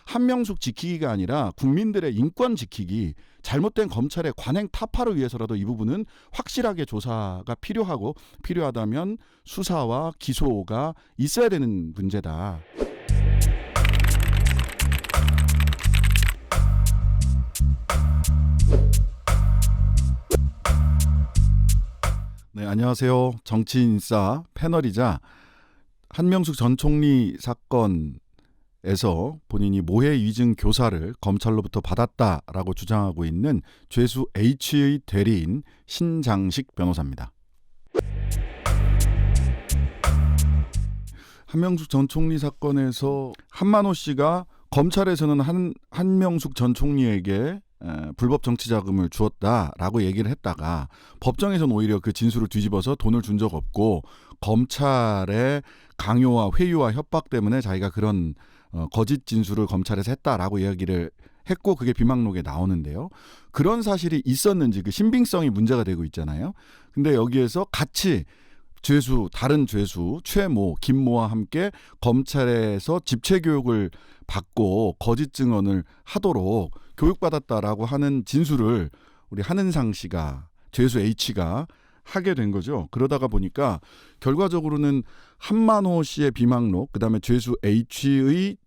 한명숙 지키기가 아니라 국민들의 인권 지키기, 잘못된 검찰의 관행 타파를 위해서라도 이 부분은 확실하게 조사가 필요하고 필요하다면 수사와 기소가 있어야 되는 문제다. 네, 안녕하세요. 정치인싸 패널이자 한명숙 전 총리 사건에서 본인이 모해 위증 교사를 검찰로부터 받았다라고 주장하고 있는 죄수 H의 대리인 신장식 변호사입니다. 한명숙 전 총리 사건에서 한만호 씨가 검찰에서는 한명숙 전 총리에게 불법 정치자금을 주었다라고 얘기를 했다가 법정에서는 오히려 그 진술을 뒤집어서 돈을 준 적 없고 검찰의 강요와 회유와 협박 때문에 자기가 그런 거짓 진술을 검찰에서 했다라고 이야기를 했고 그게 비망록에 나오는데요. 그런 사실이 있었는지 그 신빙성이 문제가 되고 있잖아요. 근데 여기에서 같이 다른 죄수 최모, 김모와 함께 검찰에서 집체 교육을 받고 거짓 증언을 하도록 교육받았다라고 하는 진술을 우리 한은상 씨가 죄수 H가 하게 된 거죠. 그러다가 보니까 결과적으로는 한만호 씨의 비망록, 그다음에 죄수 H의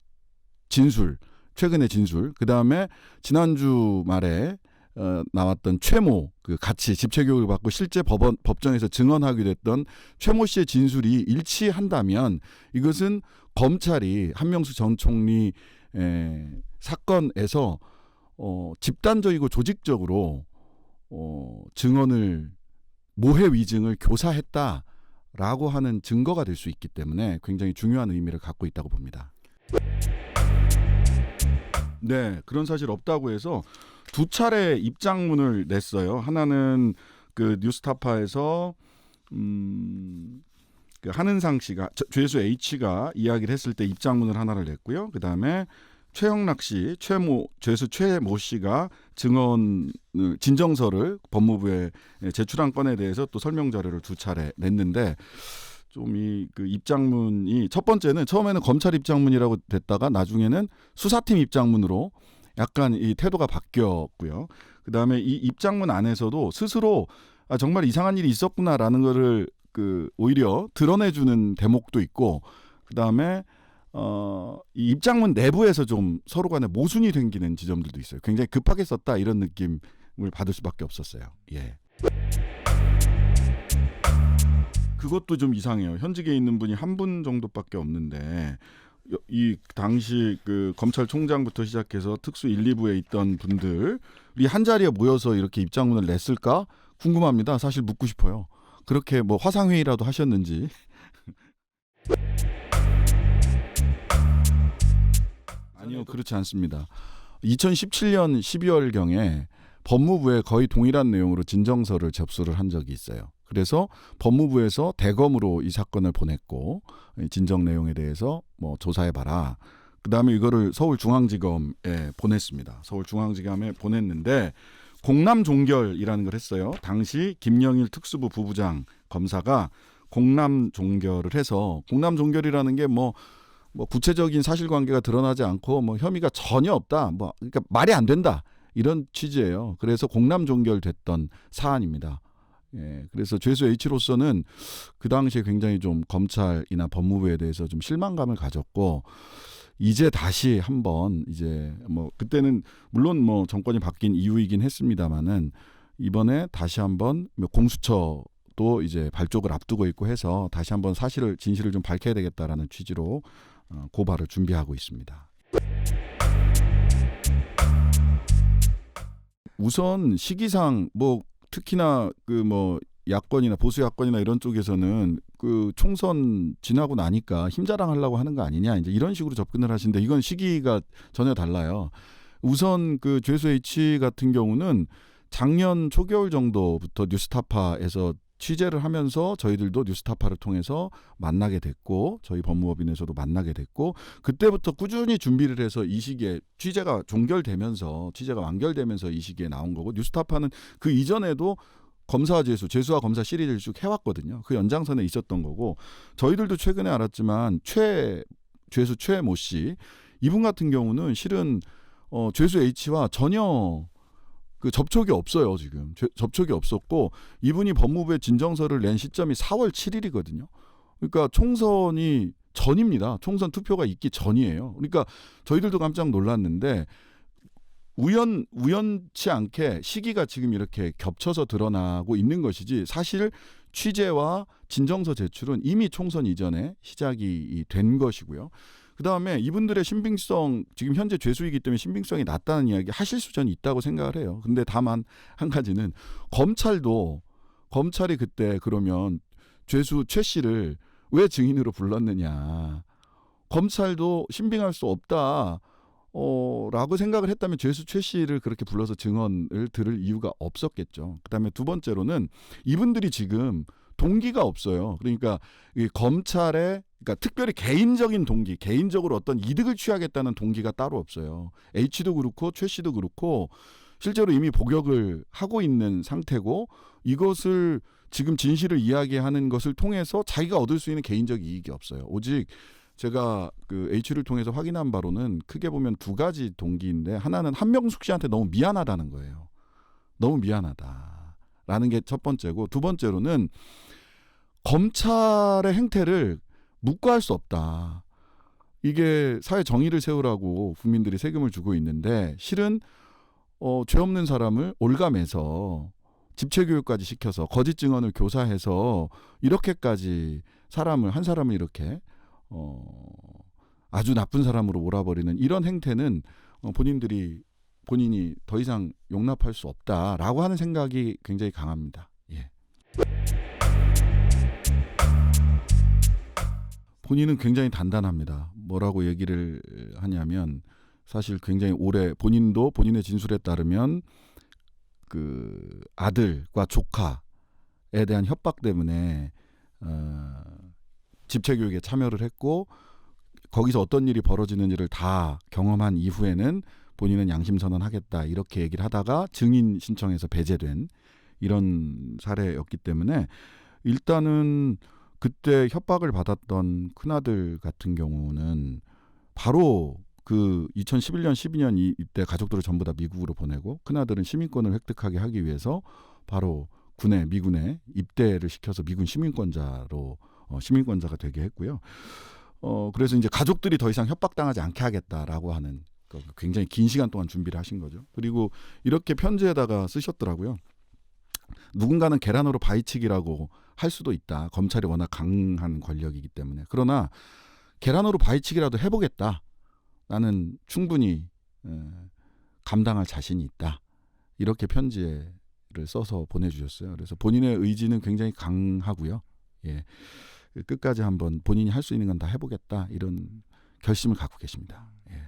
진술, 최근의 진술, 그다음에 지난주 말에 나왔던 최모, 그 같이 집체 교육을 받고 실제 법정에서 증언하게 됐던 최모 씨의 진술이 일치한다면 이것은 검찰이 한명숙 전 총리 사건에서 집단적이고 조직적으로 증언을 모해 위증을 교사했다라고 하는 증거가 될 수 있기 때문에 굉장히 중요한 의미를 갖고 있다고 봅니다. 네, 그런 사실 없다고 해서 두 차례 입장문을 냈어요. 하나는 그 뉴스타파에서 그 한은상 씨가 죄수 H가 이야기를 했을 때 입장문을 하나를 냈고요. 그다음에 최영락 씨, 죄수 최모 씨가 진정서를 법무부에 제출한 건에 대해서 또 설명 자료를 두 차례 냈는데 좀 그 입장문이 첫 번째는 처음에는 검찰 입장문이라고 됐다가 나중에는 수사팀 입장문으로 약간 이 태도가 바뀌었고요. 그다음에 이 입장문 안에서도 스스로 정말 이상한 일이 있었구나라는 거를 오히려 드러내주는 대목도 있고 그다음에 이 입장문 내부에서 좀 서로 간에 모순이 생기는 지점들도 있어요. 굉장히 급하게 썼다 이런 느낌을 받을 수밖에 없었어요. 예. 그것도 좀 이상해요. 현직에 있는 분이 한 분 정도밖에 없는데 이 당시 그 검찰총장부터 시작해서 특수 1, 2부에 있던 분들이 한 자리에 모여서 이렇게 입장문을 냈을까 궁금합니다. 사실 묻고 싶어요. 그렇게 뭐 화상회의라도 하셨는지. 아니요, 그렇지 않습니다. 2017년 12월경에 법무부에 거의 동일한 내용으로 진정서를 접수를 한 적이 있어요. 그래서 법무부에서 대검으로 이 사건을 보냈고 진정 내용에 대해서 뭐 조사해봐라. 그다음에 이거를 서울중앙지검에 보냈습니다. 서울중앙지검에 보냈는데 공남종결이라는 걸 했어요. 당시 김영일 특수부 부부장 검사가 공남종결을 해서 공남종결이라는 게 뭐 구체적인 사실관계가 드러나지 않고 뭐 혐의가 전혀 없다. 그러니까 말이 안 된다. 이런 취지예요. 그래서 공남종결됐던 사안입니다. 예, 그래서 죄수 H로서는 그 당시에 굉장히 좀 검찰이나 법무부에 대해서 좀 실망감을 가졌고 이제 다시 한번 이제 뭐 그때는 물론 뭐 정권이 바뀐 이후이긴 했습니다만은 이번에 다시 한번 공수처도 이제 발족을 앞두고 있고 해서 다시 한번 진실을 좀 밝혀야 되겠다라는 취지로 고발을 준비하고 있습니다. 우선 시기상 특히나 야권이나 보수 야권이나 이런 쪽에서는 그 총선 지나고 나니까 힘자랑하려고 하는 거 아니냐 이제 이런 식으로 접근을 하시는데 이건 시기가 전혀 달라요. 우선 그 죄수 H 같은 경우는 작년 초겨울 정도부터 뉴스타파에서 취재를 하면서 저희들도 뉴스타파를 통해서 만나게 됐고 저희 법무법인에서도 만나게 됐고 그때부터 꾸준히 준비를 해서 이 시기에 취재가 완결되면서 이 시기에 나온 거고 뉴스타파는 그 이전에도 검사와 죄수와 검사 시리즈를 쭉 해왔거든요. 그 연장선에 있었던 거고 저희들도 최근에 알았지만 죄수 최모 씨 이분 같은 경우는 실은 죄수 H와 전혀 그 접촉이 없어요. 지금 접촉이 없었고 이분이 법무부에 진정서를 낸 시점이 4월 7일이거든요. 그러니까 총선이 전입니다. 총선 투표가 있기 전이에요. 그러니까 저희들도 깜짝 놀랐는데 우연치 않게 시기가 지금 이렇게 겹쳐서 드러나고 있는 것이지 사실 취재와 진정서 제출은 이미 총선 이전에 시작이 된 것이고요. 그다음에 이분들의 신빙성, 지금 현재 죄수이기 때문에 신빙성이 낮다는 이야기 하실 수전이 있다고 생각을 해요. 근데 다만 한 가지는 검찰이 그때 그러면 죄수 최 씨를 왜 증인으로 불렀느냐. 검찰도 신빙할 수 없다. 라고 생각을 했다면 죄수 최 씨를 그렇게 불러서 증언을 들을 이유가 없었겠죠. 그다음에 두 번째로는 이분들이 지금 동기가 없어요. 그러니까 이 검찰의 그러니까 특별히 개인적인 동기, 개인적으로 어떤 이득을 취하겠다는 동기가 따로 없어요. H도 그렇고 최 씨도 그렇고 실제로 이미 복역을 하고 있는 상태고 이것을 지금 진실을 이야기하는 것을 통해서 자기가 얻을 수 있는 개인적 이익이 없어요. 오직 제가 그 H를 통해서 확인한 바로는 크게 보면 두 가지 동기인데 하나는 한명숙 씨한테 너무 미안하다는 거예요. 너무 미안하다라는 게 첫 번째고 두 번째로는 검찰의 행태를 묵과할 수 없다. 이게 사회 정의를 세우라고 국민들이 세금을 주고 있는데 실은 죄 없는 사람을 올감해서 집체교육까지 시켜서 거짓 증언을 교사해서 이렇게까지 한 사람을 이렇게 아주 나쁜 사람으로 몰아버리는 이런 행태는 본인이 더 이상 용납할 수 없다라고 하는 생각이 굉장히 강합니다. 예. 본인은 굉장히 단단합니다. 뭐라고 얘기를 하냐면 사실 굉장히 오래 본인도 본인의 진술에 따르면 그 아들과 조카에 대한 협박 때문에 집체교육에 참여를 했고 거기서 어떤 일이 벌어지는지를 다 경험한 이후에는 본인은 양심선언하겠다 이렇게 얘기를 하다가 증인 신청해서 배제된 이런 사례였기 때문에 일단은 그때 협박을 받았던 큰아들 같은 경우는 바로 그 2011년 12년 이때 가족들을 전부 다 미국으로 보내고 큰아들은 시민권을 획득하게 하기 위해서 바로 미군에 입대를 시켜서 미군 시민권자가 되게 했고요. 그래서 이제 가족들이 더 이상 협박당하지 않게 하겠다라고 하는 굉장히 긴 시간 동안 준비를 하신 거죠. 그리고 이렇게 편지에다가 쓰셨더라고요. 누군가는 계란으로 바위치기라고 할 수도 있다. 검찰이 워낙 강한 권력이기 때문에. 그러나 계란으로 바위치기라도 해보겠다. 나는 충분히 감당할 자신이 있다. 이렇게 편지를 써서 보내주셨어요. 그래서 본인의 의지는 굉장히 강하고요. 예. 끝까지 한번 본인이 할 수 있는 건 다 해보겠다. 이런 결심을 갖고 계십니다. 예.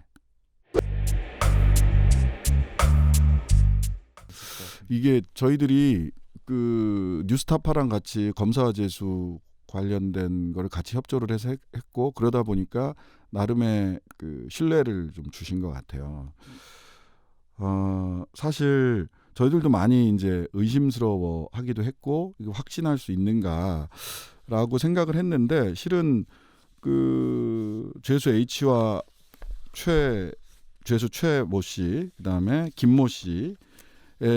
이게 저희들이 그 뉴스타파랑 같이 검사재수 관련된 거를 같이 협조를 해서 했고 그러다 보니까 나름의 그 신뢰를 좀 주신 것 같아요. 사실 저희들도 많이 이제 의심스러워하기도 했고 이거 확신할 수 있는가라고 생각을 했는데 실은 그 죄수 H와 죄수 최모 씨 그다음에 김모 씨의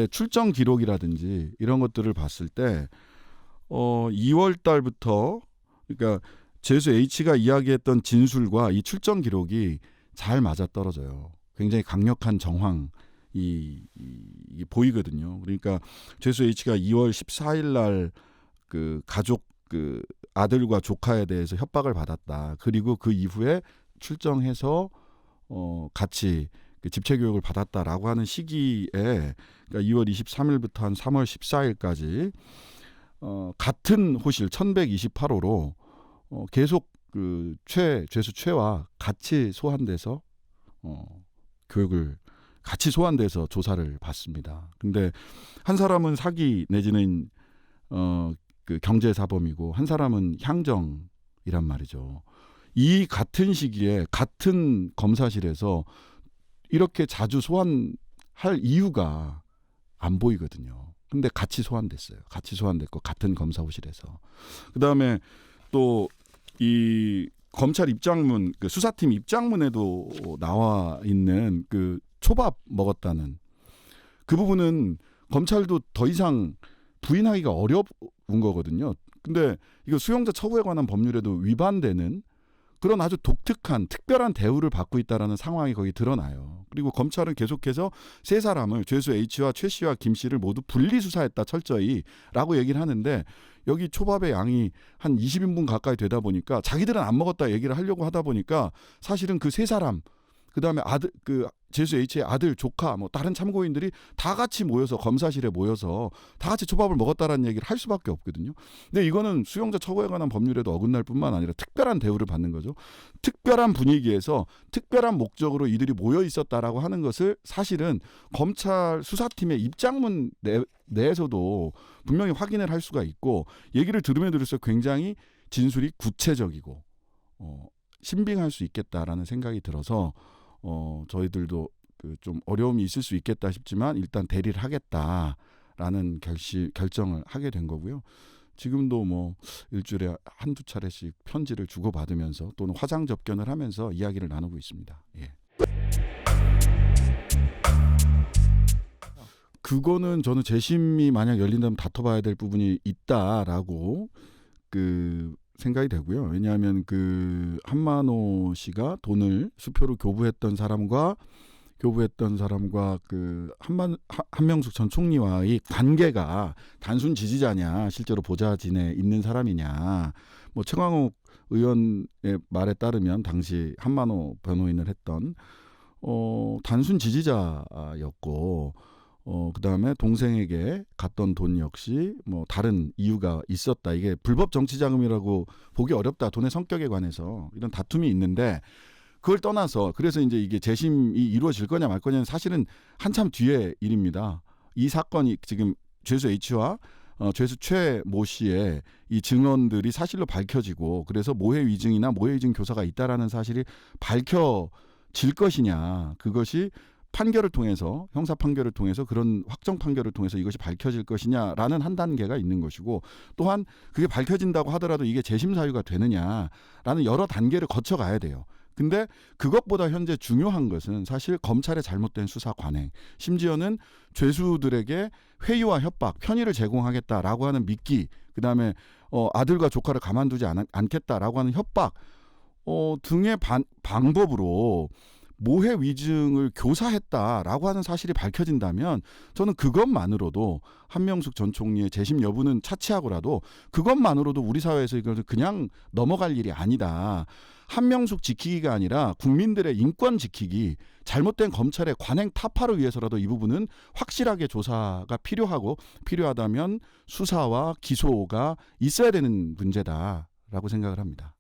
출정 기록이라든지 이런 것들을 봤을 때 2월 달부터 그러니까 죄수 H가 이야기했던 진술과 이 출정 기록이 잘 맞아떨어져요. 굉장히 강력한 정황이 보이거든요. 그러니까 죄수 H가 2월 14일 날 그 가족 그 아들과 조카에 대해서 협박을 받았다. 그리고 그 이후에 출정해서 같이 그 집체 교육을 받았다라고 하는 시기에 그러니까 2월 23일부터 한 3월 14일까지 같은 호실 1128호로 계속 그 죄수 최와 같이 소환돼서 교육을 같이 소환돼서 조사를 받습니다. 근데 한 사람은 사기 내지는 그 경제사범이고 한 사람은 향정이란 말이죠. 이 같은 시기에 같은 검사실에서 이렇게 자주 소환할 이유가 안 보이거든요. 근데 같이 소환됐어요. 같이 소환됐고 같은 검사호실에서. 그다음에 또 이 검찰 입장문, 그 수사팀 입장문에도 나와 있는 그 초밥 먹었다는 그 부분은 검찰도 더 이상 부인하기가 어려운 거거든요. 근데 이거 수용자 처우에 관한 법률에도 위반되는 그런 아주 독특한 특별한 대우를 받고 있다라는 상황이 거기 드러나요. 그리고 검찰은 계속해서 세 사람을 죄수 H와 최 씨와 김 씨를 모두 분리 수사했다 철저히라고 얘기를 하는데 여기 초밥의 양이 한 20인분 가까이 되다 보니까 자기들은 안 먹었다 얘기를 하려고 하다 보니까 사실은 그 세 사람 그다음에 아들 그 죄수 H의 아들 조카 뭐 다른 참고인들이 다 같이 모여서 검사실에 모여서 다 같이 초밥을 먹었다라는 얘기를 할 수밖에 없거든요. 근데 이거는 수용자 처우에 관한 법률에도 어긋날 뿐만 아니라 특별한 대우를 받는 거죠. 특별한 분위기에서 특별한 목적으로 이들이 모여 있었다라고 하는 것을 사실은 검찰 수사팀의 입장문 내에서도 분명히 확인을 할 수가 있고 얘기를 들으면 들을수록 굉장히 진술이 구체적이고 신빙할 수 있겠다라는 생각이 들어서 저희들도 그 좀 어려움이 있을 수 있겠다 싶지만 일단 대리를 하겠다라는 결정을 하게 된 거고요. 지금도 뭐 일주일에 한두 차례씩 편지를 주고받으면서 또는 화상 접견을 하면서 이야기를 나누고 있습니다. 예. 그거는 저는 재심이 만약 열린다면 다퉈봐야 될 부분이 있다라고 그 생각이 되고요. 왜냐하면 그 한만호 씨가 돈을 수표로 교부했던 사람과 그 한명숙 전 총리와의 관계가 단순 지지자냐, 실제로 보좌진에 있는 사람이냐. 뭐 최광욱 의원의 말에 따르면 당시 한만호 변호인을 했던 단순 지지자였고. 그다음에 동생에게 갔던 돈 역시 뭐 다른 이유가 있었다. 이게 불법 정치 자금이라고 보기 어렵다. 돈의 성격에 관해서 이런 다툼이 있는데 그걸 떠나서 그래서 이제 이게 재심이 이루어질 거냐 말 거냐는 사실은 한참 뒤의 일입니다. 이 사건이 지금 죄수 H와 죄수 최 모 씨의 이 증언들이 사실로 밝혀지고 그래서 모해 위증이나 모해 위증 교사가 있다라는 사실이 밝혀질 것이냐. 그것이 판결을 통해서 형사 판결을 통해서 그런 확정 판결을 통해서 이것이 밝혀질 것이냐라는 한 단계가 있는 것이고 또한 그게 밝혀진다고 하더라도 이게 재심 사유가 되느냐라는 여러 단계를 거쳐가야 돼요. 근데 그것보다 현재 중요한 것은 사실 검찰의 잘못된 수사 관행, 심지어는 죄수들에게 회유와 협박, 편의를 제공하겠다라고 하는 미끼, 그다음에 아들과 조카를 가만두지 않겠다라고 하는 협박 등의 방법으로 모해 위증을 교사했다라고 하는 사실이 밝혀진다면 저는 그것만으로도 한명숙 전 총리의 재심 여부는 차치하고라도 그것만으로도 우리 사회에서 이걸 그냥 넘어갈 일이 아니다. 한명숙 지키기가 아니라 국민들의 인권 지키기, 잘못된 검찰의 관행 타파를 위해서라도 이 부분은 확실하게 조사가 필요하고 필요하다면 수사와 기소가 있어야 되는 문제다라고 생각을 합니다.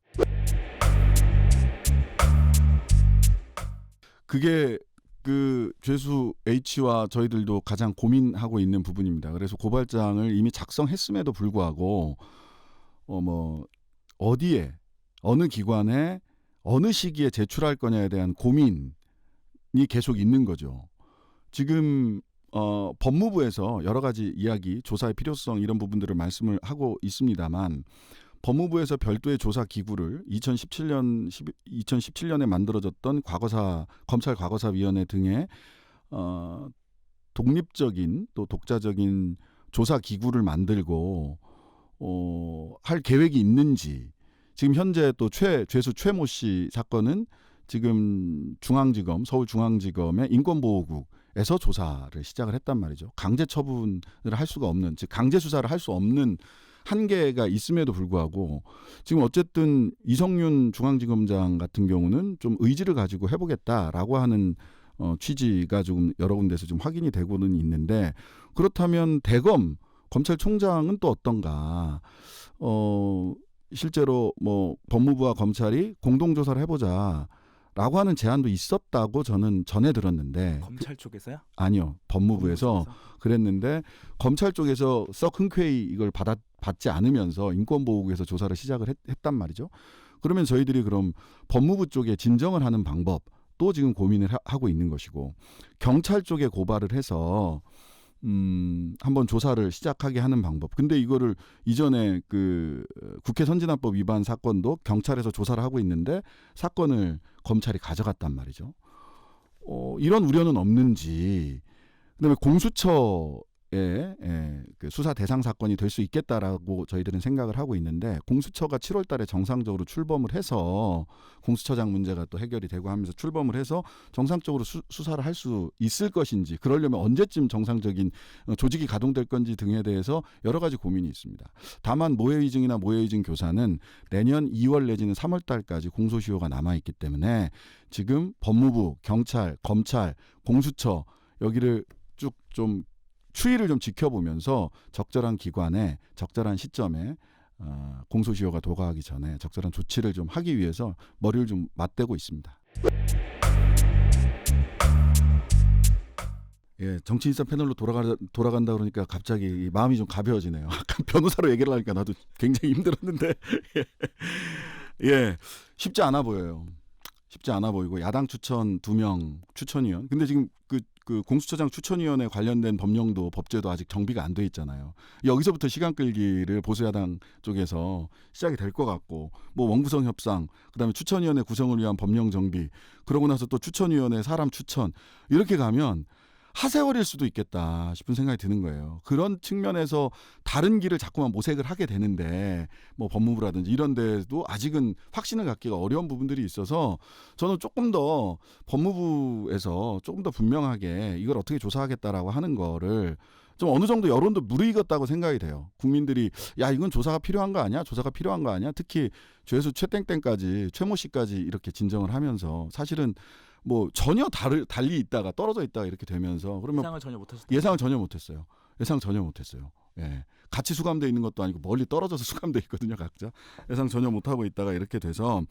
그게 그 죄수 H와 저희들도 가장 고민하고 있는 부분입니다. 그래서 고발장을 이미 작성했음에도 불구하고 어디에 어느 기관에 어느 시기에 제출할 거냐에 대한 고민이 계속 있는 거죠. 지금 법무부에서 여러 가지 이야기, 조사의 필요성 이런 부분들을 말씀을 하고 있습니다만 법무부에서 별도의 조사 기구를 2017년에 만들어졌던 검찰 과거사위원회 등의 독립적인 또 독자적인 조사 기구를 만들고 할 계획이 있는지 지금 현재 또 죄수 최모 씨 사건은 지금 서울중앙지검의 인권보호국에서 조사를 시작을 했단 말이죠. 강제 처분을 할 수가 없는, 즉 강제 수사를 할 수 없는 한계가 있음에도 불구하고 지금 어쨌든 이성윤 중앙지검장 같은 경우는 좀 의지를 가지고 해보겠다라고 하는 취지가 조금 여러 군데서 좀 확인이 되고는 있는데 그렇다면 대검 검찰총장은 또 어떤가? 실제로 뭐 법무부와 검찰이 공동조사를 해보자라고 하는 제안도 있었다고 저는 전해 들었는데 검찰 쪽에서요? 아니요. 법무부에서 그랬는데 검찰 쪽에서 썩 흔쾌히 이걸 받지 않으면서 인권보호국에서 조사를 시작을 했단 말이죠. 그러면 저희들이 그럼 법무부 쪽에 진정을 하는 방법 또 지금 고민을 하고 있는 것이고 경찰 쪽에 고발을 해서 한번 조사를 시작하게 하는 방법. 근데 이거를 이전에 그 국회 선진화법 위반 사건도 경찰에서 조사를 하고 있는데 사건을 검찰이 가져갔단 말이죠. 이런 우려는 없는지. 그다음에 공수처의 그 수사 대상 사건이 될 수 있겠다라고 저희들은 생각을 하고 있는데 공수처가 7월 달에 정상적으로 출범을 해서 공수처장 문제가 또 해결이 되고 하면서 출범을 해서 정상적으로 수사를 할 수 있을 것인지 그러려면 언제쯤 정상적인 조직이 가동될 건지 등에 대해서 여러 가지 고민이 있습니다. 다만 모해위증이나 모해위증 교사는 내년 2월 내지는 3월 달까지 공소시효가 남아있기 때문에 지금 법무부, 경찰, 검찰, 공수처 여기를 쭉 좀 추이를 좀 지켜보면서 적절한 기관에 적절한 시점에 공소시효가 도과하기 전에 적절한 조치를 좀 하기 위해서 머리를 좀 맞대고 있습니다. 예, 정치인사 패널로 돌아간다 그러니까 갑자기 마음이 좀 가벼워지네요. 아까 변호사로 얘기를 하니까 나도 굉장히 힘들었는데 예, 쉽지 않아 보여요. 쉽지 않아 보이고 야당 추천 2명 추천위원. 근데 지금 그 공수처장 추천위원회 관련된 법령도 법제도 아직 정비가 안 돼 있잖아요. 여기서부터 시간 끌기를 보수야당 쪽에서 시작이 될 것 같고 뭐 원구성 협상, 그다음에 추천위원회 구성을 위한 법령 정비, 그러고 나서 또 추천위원회 사람 추천 이렇게 가면 하세월일 수도 있겠다 싶은 생각이 드는 거예요. 그런 측면에서 다른 길을 자꾸만 모색을 하게 되는데 뭐 법무부라든지 이런 데도 아직은 확신을 갖기가 어려운 부분들이 있어서 저는 조금 더 법무부에서 조금 더 분명하게 이걸 어떻게 조사하겠다라고 하는 거를 좀 어느 정도 여론도 무르익었다고 생각이 돼요. 국민들이 야 이건 조사가 필요한 거 아니야? 조사가 필요한 거 아니야? 특히 죄수 최땡땡까지 최모 씨까지 이렇게 진정을 하면서 사실은 뭐 전혀 달리 있다가 떨어져 있다가 이렇게 되면서 그러면 예상을 전혀 못했어요. 예상 전혀 못했어요. 예. 같이 수감돼 있는 것도 아니고 멀리 떨어져서 수감돼 있거든요, 각자. 예상 전혀 못하고 있다가 이렇게 돼서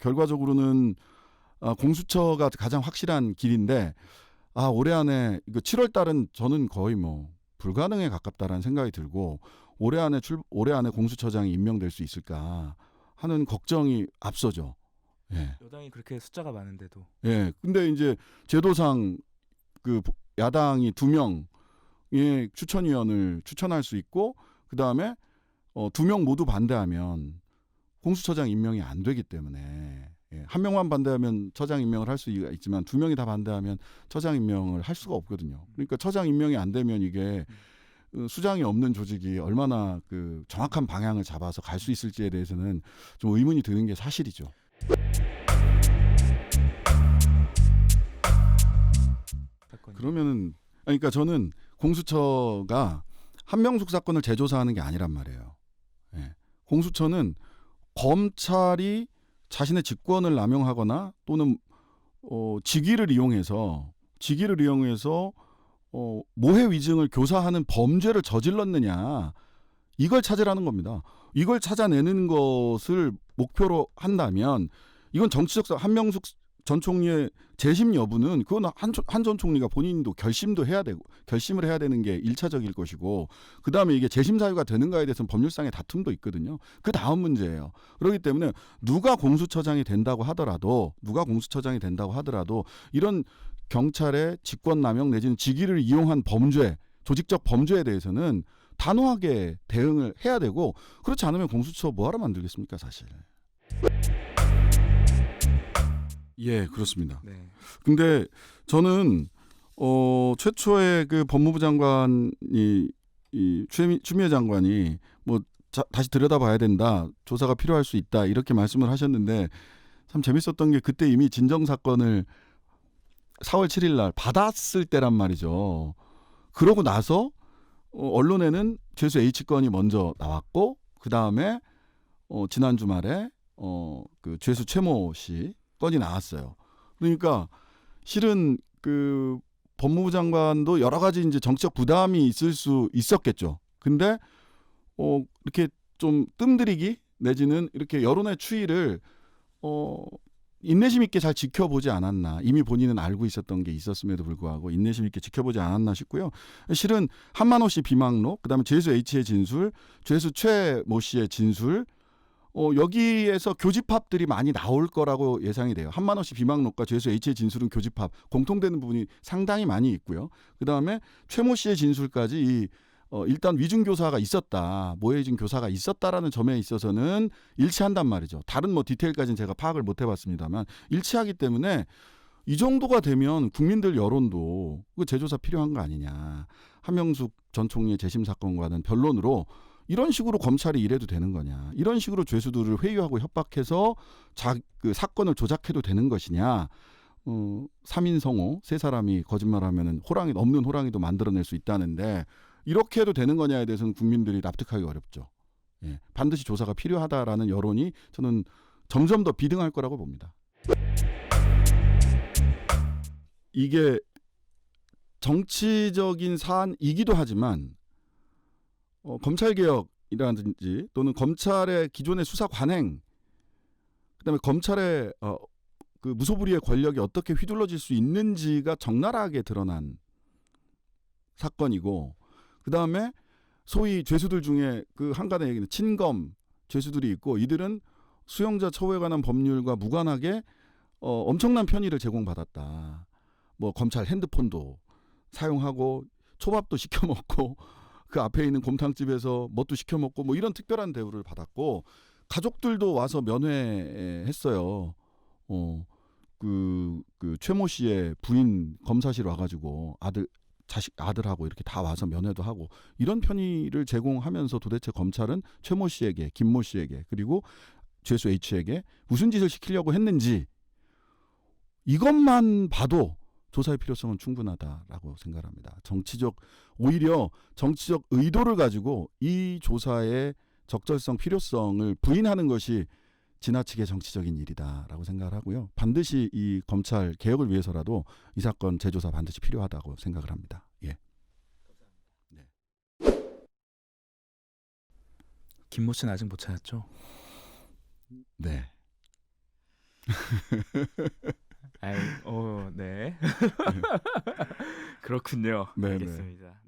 결과적으로는 공수처가 가장 확실한 길인데 올해 안에 이거 7월 달은 저는 거의 뭐 불가능에 가깝다라는 생각이 들고 올해 안에 공수처장이 임명될 수 있을까 하는 걱정이 앞서죠. 예. 여당이 그렇게 숫자가 많은데도. 예. 근데 이제 제도상 그 야당이 2명의 추천위원을 추천할 수 있고 그다음에 2명 모두 반대하면 공수처장 임명이 안 되기 때문에 예. 한 명만 반대하면 처장 임명을 할 수가 있지만 2명이 다 반대하면 처장 임명을 할 수가 없거든요. 그러니까 처장 임명이 안 되면 이게 수장이 없는 조직이 얼마나 그 정확한 방향을 잡아서 갈 수 있을지에 대해서는 좀 의문이 드는 게 사실이죠. 그러면은 그러니까 저는 공수처가 한명숙 사건을 재조사하는 게 아니란 말이에요. 예. 공수처는 검찰이 자신의 직권을 남용하거나 또는 직위를 이용해서 모해 위증을 교사하는 범죄를 저질렀느냐 이걸 찾으라는 겁니다. 이걸 찾아내는 것을 목표로 한다면 이건 정치적 한명숙 전 총리의 재심 여부는 그건 한 전 총리가 본인도 결심을 해야 되는 게 1차적일 것이고 그다음에 이게 재심 사유가 되는가에 대해서는 법률상의 다툼도 있거든요. 그 다음 문제예요. 그렇기 때문에 누가 공수처장이 된다고 하더라도 이런 경찰의 직권남용 내지는 직위를 이용한 범죄, 조직적 범죄에 대해서는 단호하게 대응을 해야 되고 그렇지 않으면 공수처 뭐하러 만들겠습니까 사실. 예, 그렇습니다. 네. 근데 저는 최초의 그 법무부 장관이 추미애 장관이 뭐 다시 들여다봐야 된다, 조사가 필요할 수 있다 이렇게 말씀을 하셨는데 참 재밌었던 게 그때 이미 진정 사건을 4월 7일 날 받았을 때란 말이죠. 그러고 나서 언론에는 죄수 H건이 먼저 나왔고 그 다음에 지난 주말에 그 죄수 최모 씨 건이 나왔어요. 그러니까 실은 그 법무부 장관도 여러 가지 이제 정치적 부담이 있을 수 있었겠죠. 근데 이렇게 좀 뜸들이기 내지는 이렇게 여론의 추이를 인내심 있게 잘 지켜보지 않았나. 이미 본인은 알고 있었던 게 있었음에도 불구하고 인내심 있게 지켜보지 않았나 싶고요. 실은 한만호 씨 비망록, 그다음에 죄수 H의 진술, 죄수 최모 씨의 진술, 여기에서 교집합들이 많이 나올 거라고 예상이 돼요. 한만호 씨 비망록과 죄수 H의 진술은 교집합 공통되는 부분이 상당히 많이 있고요. 그다음에 최모 씨의 진술까지 일단 위중교사가 있었다, 모해진 교사가 있었다라는 점에 있어서는 일치한단 말이죠. 다른 뭐 디테일까지는 제가 파악을 못 해봤습니다만 일치하기 때문에 이 정도가 되면 국민들 여론도 그 재조사 필요한 거 아니냐. 한명숙 전 총리의 재심 사건과는 변론으로 이런 식으로 검찰이 일해도 되는 거냐. 이런 식으로 죄수들을 회유하고 협박해서 그 사건을 조작해도 되는 것이냐. 3인 성호 세 사람이 거짓말하면은 호랑이 없는 호랑이도 만들어낼 수 있다는데 이렇게 해도 되는 거냐에 대해서는 국민들이 납득하기 어렵죠. 예, 반드시 조사가 필요하다라는 여론이 저는 점점 더 비등할 거라고 봅니다. 이게 정치적인 사안이기도 하지만 검찰개혁이라든지 또는 검찰의 기존의 수사 관행, 그다음에 검찰의 그 무소불위의 권력이 어떻게 휘둘러질 수 있는지가 적나라하게 드러난 사건이고, 그다음에 소위 죄수들 중에 그 한간의 얘기는 친검 죄수들이 있고 이들은 수용자 처우에 관한 법률과 무관하게 엄청난 편의를 제공받았다. 뭐 검찰 핸드폰도 사용하고 초밥도 시켜 먹고 그 앞에 있는 곰탕집에서 뭣도 시켜 먹고 뭐 이런 특별한 대우를 받았고 가족들도 와서 면회했어요. 그 최모 씨의 부인 검사실 와가지고 아들하고 이렇게 다 와서 면회도 하고 이런 편의를 제공하면서 도대체 검찰은 최모 씨에게, 김모 씨에게 그리고 죄수 H에게 무슨 짓을 시키려고 했는지 이것만 봐도 조사의 필요성은 충분하다라고 생각합니다. 오히려 정치적 의도를 가지고 이 조사의 적절성, 필요성을 부인하는 것이 지나치게 정치적인 일이다라고 생각을 하고요. 반드시 이 검찰 개혁을 위해서라도 이 사건 재조사 반드시 필요하다고 생각을 합니다. 예. 네. 김모 씨는 아직 못 찾았죠? 네. 네. 그렇군요. 네, 알겠습니다.